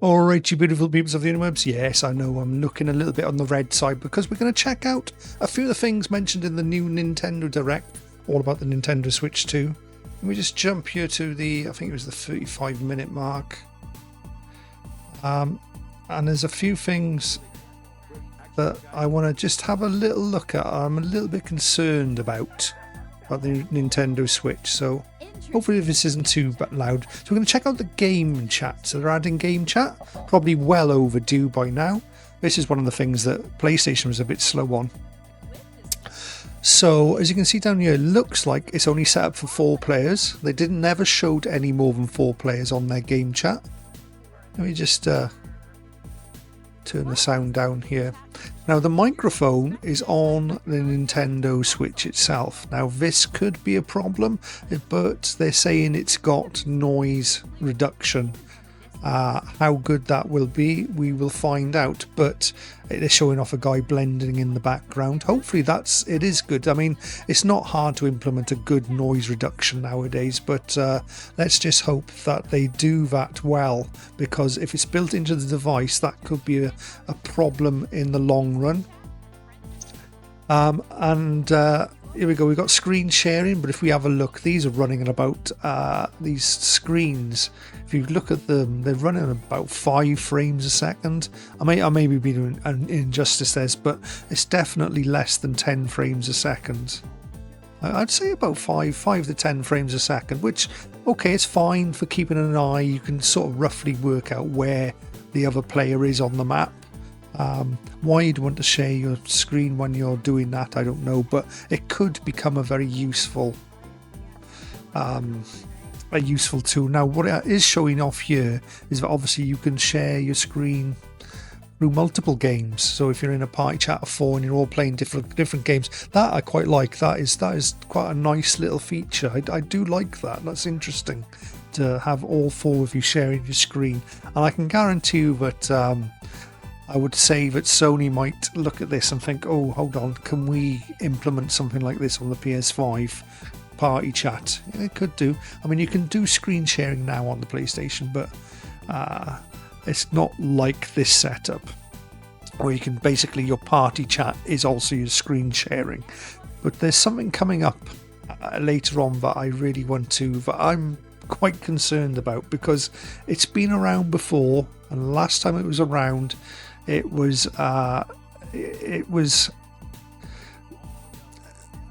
Alright, you beautiful peoples of the interwebs. Yes, I know I'm looking a little bit on the red side because we're going to check out a few of the things mentioned in the new Nintendo Direct, all about the Nintendo Switch 2. Let me just jump here to the, I think it was the 35-minute mark. And there's a few things that I want to just have a little look at. I'm a little bit concerned about the Nintendo Switch, so hopefully this isn't too loud. So we're going to check out the game chat. So they're adding game chat, probably well overdue by now. This is one of the things that PlayStation was a bit slow on. So as you can see down here, it looks like it's only set up for 4 players. They never showed any more than 4 players on their game chat. Let me just turn the sound down here. Now the microphone is on the Nintendo Switch itself. Now this could be a problem, but they're saying it's got noise reduction. How good that will be, we will find out, but they're showing off a guy blending in the background. Hopefully it is good. I mean, it's not hard to implement a good noise reduction nowadays, but let's just hope that they do that well, because if it's built into the device, that could be a problem in the long run. Here we go, we've got screen sharing, but if we have a look, these are running at about, these screens, if you look at them, they're running at about 5 frames a second. I may be doing an injustice there, but it's definitely less than 10 frames a second. I'd say about 5 to 10 frames a second, which, okay, it's fine for keeping an eye. You can sort of roughly work out where the other player is on the map. Why you'd want to share your screen when you're doing that, I don't know, but it could become a very useful tool. Now what it is showing off here is that obviously you can share your screen through multiple games. So if you're in a party chat of 4 and you're all playing different games, that I quite like. That is quite a nice little feature. I do like that. That's interesting to have all 4 of you sharing your screen, and I can guarantee you that I would say that Sony might look at this and think, oh, hold on, can we implement something like this on the PS5 party chat? It could do. I mean, you can do screen sharing now on the PlayStation, but it's not like this setup where you can basically, your party chat is also your screen sharing. But there's something coming up later on that I really want to, that I'm quite concerned about, because it's been around before, and last time it was around, it was I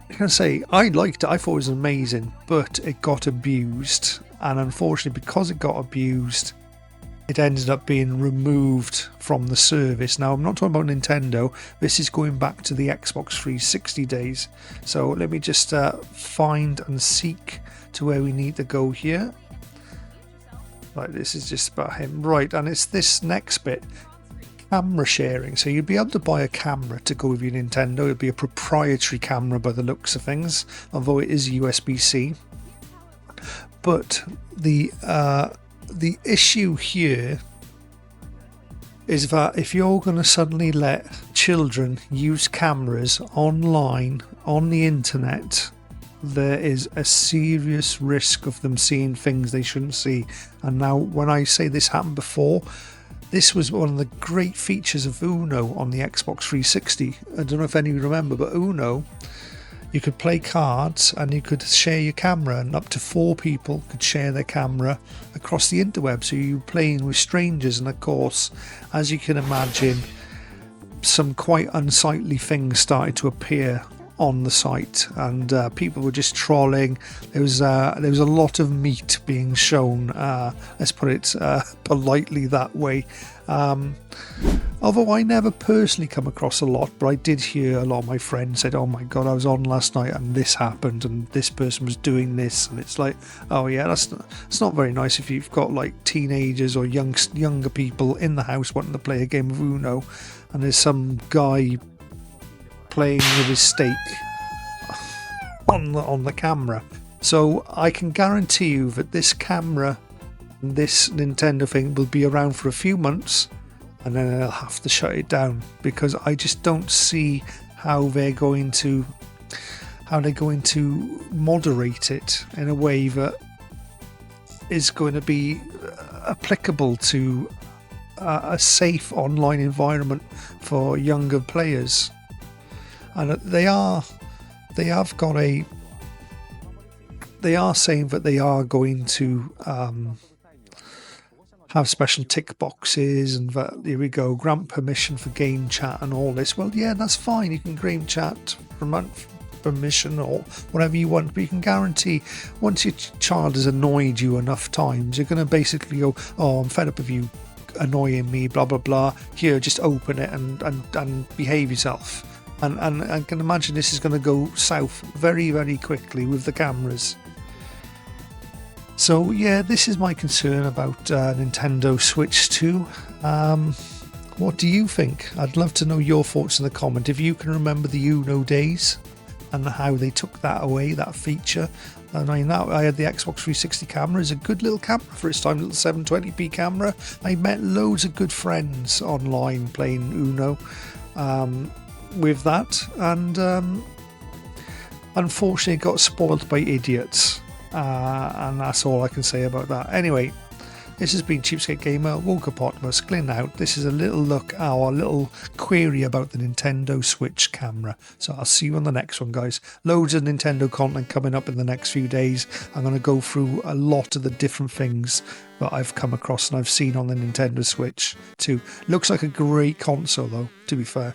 can say I liked it. I thought it was amazing, but it got abused, and unfortunately because it got abused, it ended up being removed from the service. Now I'm not talking about Nintendo, this is going back to the Xbox 360 days. So let me just find and seek to where we need to go here. Right, this is just about him. Right, and it's this next bit. Camera sharing. So you'd be able to buy a camera to go with your Nintendo. It'd be a proprietary camera by the looks of things, although it is USB-C. But the issue here is that if you're going to suddenly let children use cameras online on the internet, there is a serious risk of them seeing things they shouldn't see. And now when I say this happened before, this was one of the great features of Uno on the Xbox 360. I don't know if any of you remember, but Uno, you could play cards and you could share your camera, and up to 4 people could share their camera across the interweb. So you were playing with strangers, and of course, as you can imagine, some quite unsightly things started to appear on the site, and people were just trolling. There was a lot of meat being shown, let's put it politely that way. Although I never personally come across a lot, but I did hear a lot of my friends said, oh my god, I was on last night and this happened and this person was doing this, and it's like, oh yeah, it's not very nice if you've got like teenagers or younger people in the house wanting to play a game of Uno, and there's some guy playing with his steak on the camera. So I can guarantee you that this camera, this Nintendo thing, will be around for a few months, and then they'll have to shut it down, because I just don't see how they're going to moderate it in a way that is going to be applicable to a safe online environment for younger players. And they are saying that they are going to have special tick boxes, and that, here we go, grant permission for game chat and all this. Well, yeah, that's fine. You can game chat for permission or whatever you want, but you can guarantee once your child has annoyed you enough times, you're going to basically go, oh, I'm fed up of you annoying me, blah blah blah, here, just open it and behave yourself. And I can imagine this is going to go south very, very quickly with the cameras. So yeah, this is my concern about Nintendo Switch 2. What do you think? I'd love to know your thoughts in the comment. If you can remember the Uno days and how they took that away, that feature. And I had the Xbox 360 camera. It's a good little camera for its time, little 720p camera. I met loads of good friends online playing Uno with that, and unfortunately it got spoiled by idiots. And that's all I can say about that. Anyway, this has been Cheapskate Gamer, Wokepotamus, Glyn out. This is a little look, our little query about the Nintendo Switch camera. So I'll see you on the next one, guys. Loads of Nintendo content coming up in the next few days. I'm going to go through a lot of the different things that I've come across and I've seen on the Nintendo Switch 2. Looks like a great console though, to be fair.